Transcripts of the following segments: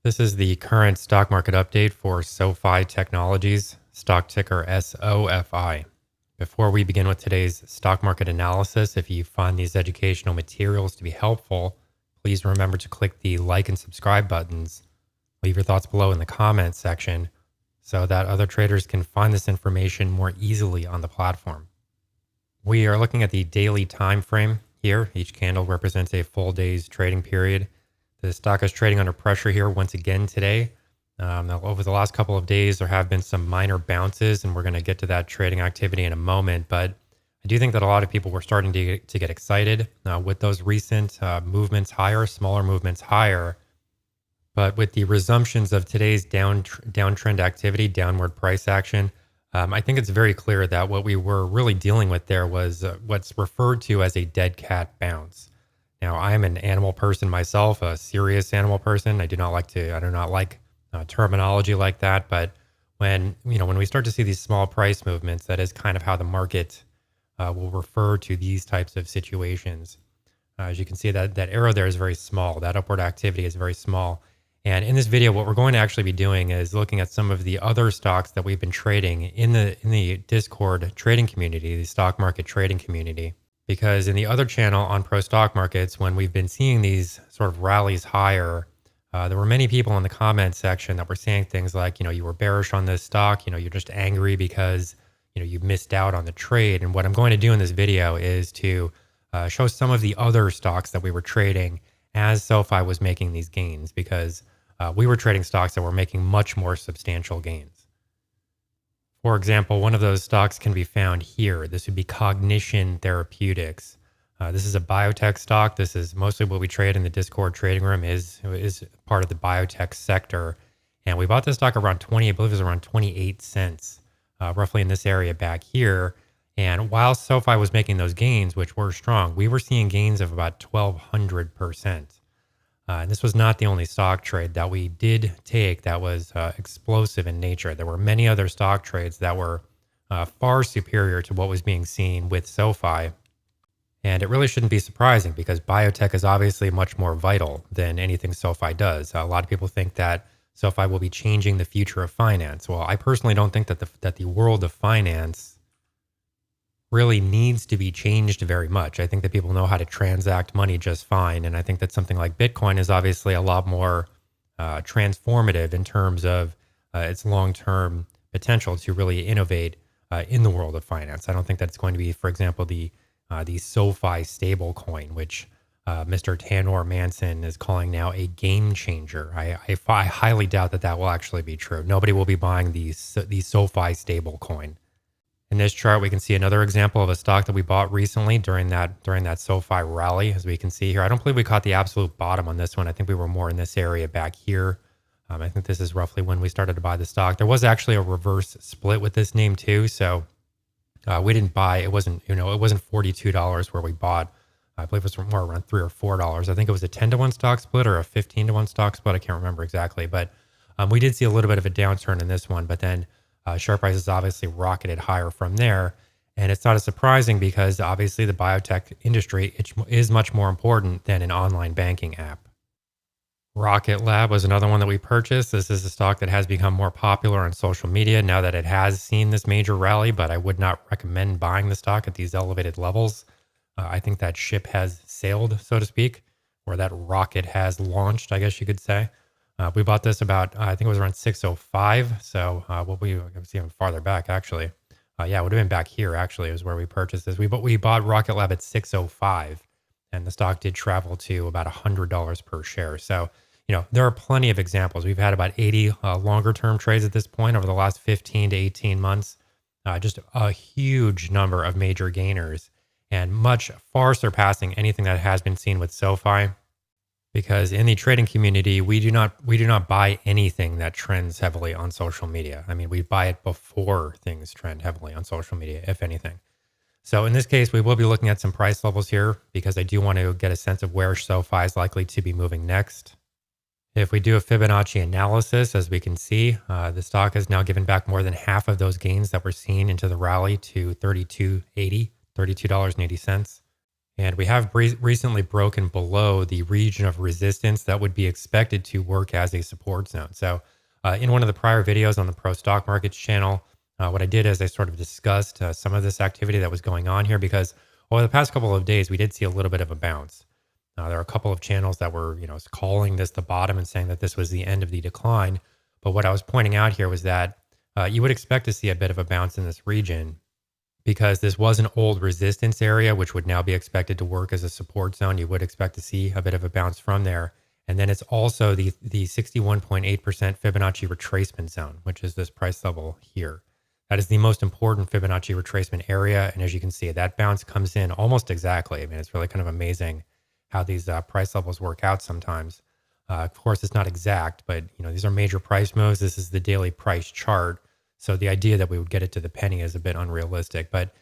This is the current stock market update for SoFi Technologies, stock ticker SOFI. Before we begin with today's stock market analysis, if you find these educational materials to be helpful, please remember to click the like and subscribe buttons. Leave your thoughts below in the comments section so that other traders can find this information more easily on the platform. We are looking at the daily time frame here. Each candle represents a full day's trading period. The stock is trading under pressure here once again today. Over the last couple of days, there have been some minor bounces, and we're going to get to that trading activity in a moment. But I do think that a lot of people were starting to get excited with those recent movements higher, smaller movements higher. But with the resumptions of today's downtrend activity, downward price action, I think it's very clear that what we were really dealing with there was what's referred to as a dead cat bounce. Now, I'm an animal person myself, a serious animal person. I do not like terminology like that. But when we start to see these small price movements, that is kind of how the market will refer to these types of situations. As you can see, that arrow there is very small. That upward activity is very small. And in this video, what we're going to actually be doing is looking at some of the other stocks that we've been trading in the Discord trading community, the stock market trading community. Because in the other channel on Pro Stock Markets, when we've been seeing these sort of rallies higher, there were many people in the comment section that were saying things like, you were bearish on this stock, you're just angry because, you missed out on the trade. And what I'm going to do in this video is to show some of the other stocks that we were trading as SoFi was making these gains, because we were trading stocks that were making much more substantial gains. For example, one of those stocks can be found here. This would be Cognition Therapeutics. This is a biotech stock. This is mostly what we trade in the Discord trading room is part of the biotech sector. And we bought this stock around I believe it was around 28 cents, roughly in this area back here. And while SoFi was making those gains, which were strong, we were seeing gains of about 1,200%. And this was not the only stock trade that we did take that was explosive in nature. There were many other stock trades that were far superior to what was being seen with SoFi. And it really shouldn't be surprising because biotech is obviously much more vital than anything SoFi does. A lot of people think that SoFi will be changing the future of finance. Well, I personally don't think that the world of finance really needs to be changed very much. I think that people know how to transact money just fine. And I think that something like Bitcoin is obviously a lot more transformative in terms of its long-term potential to really innovate in the world of finance. I don't think that it's going to be, for example, the SoFi stable coin, which Mr. Tanor Manson is calling now a game changer. I highly doubt that will actually be true. Nobody will be buying the SoFi stable coin. In this chart, we can see another example of a stock that we bought recently during that SoFi rally, as we can see here. I don't believe we caught the absolute bottom on this one. I think we were more in this area back here. I think this is roughly when we started to buy the stock. There was actually a reverse split with this name too, so we didn't buy. It wasn't $42 where we bought. I believe it was more around $3 or $4. I think it was a 10-to-1 stock split or a 15-to-1 stock split. I can't remember exactly, but we did see a little bit of a downturn in this one, but then share prices obviously rocketed higher from there. And it's not as surprising because obviously the biotech industry is much more important than an online banking app. Rocket Lab was another one that we purchased. This is a stock that has become more popular on social media now that it has seen this major rally, but I would not recommend buying the stock at these elevated levels. I think that ship has sailed, so to speak, or that rocket has launched, I guess you could say. We bought this about, I think it was around 605. So it was even farther back, actually. Yeah, it would have been back here, actually, is where we purchased this. We bought Rocket Lab at 605, and the stock did travel to about $100 per share. So, there are plenty of examples. We've had about 80 longer-term trades at this point over the last 15 to 18 months. Just a huge number of major gainers, and much far surpassing anything that has been seen with SoFi. Because in the trading community, we do not buy anything that trends heavily on social media. I mean, we buy it before things trend heavily on social media, if anything. So in this case, we will be looking at some price levels here because I do want to get a sense of where SoFi is likely to be moving next. If we do a Fibonacci analysis, as we can see, the stock has now given back more than half of those gains that were seen into the rally to $32.80. And we have recently broken below the region of resistance that would be expected to work as a support zone. So, in one of the prior videos on the Pro Stock Markets channel, what I did is I sort of discussed some of this activity that was going on here because over the past couple of days, we did see a little bit of a bounce. There are a couple of channels that were, calling this the bottom and saying that this was the end of the decline. But what I was pointing out here was that you would expect to see a bit of a bounce in this region because this was an old resistance area, which would now be expected to work as a support zone. You would expect to see a bit of a bounce from there. And then it's also the 61.8% Fibonacci retracement zone, which is this price level here. That is the most important Fibonacci retracement area. And as you can see, that bounce comes in almost exactly. I mean, it's really kind of amazing how these price levels work out sometimes. Of course, it's not exact, but these are major price moves. This is the daily price chart. So the idea that we would get it to the penny is a bit unrealistic. But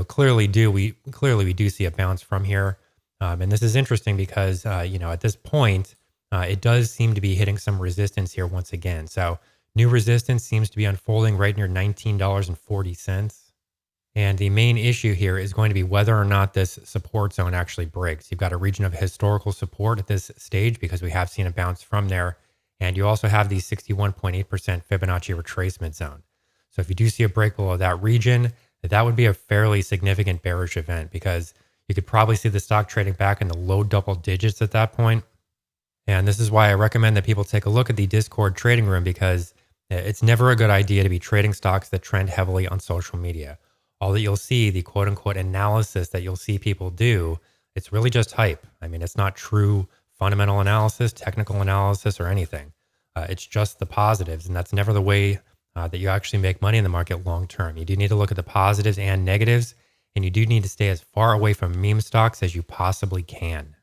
clearly we do see a bounce from here. And this is interesting because at this point, it does seem to be hitting some resistance here once again. So new resistance seems to be unfolding right near $19.40. And the main issue here is going to be whether or not this support zone actually breaks. You've got a region of historical support at this stage because we have seen a bounce from there. And you also have the 61.8% Fibonacci retracement zone. So if you do see a break below that region, that would be a fairly significant bearish event because you could probably see the stock trading back in the low double digits at that point. And this is why I recommend that people take a look at the Discord trading room because it's never a good idea to be trading stocks that trend heavily on social media. All that you'll see, the quote unquote analysis that you'll see people do, it's really just hype. I mean, it's not true fundamental analysis, technical analysis, or anything. It's just the positives. And that's never the way that you actually make money in the market long term. You do need to look at the positives and negatives, and you do need to stay as far away from meme stocks as you possibly can.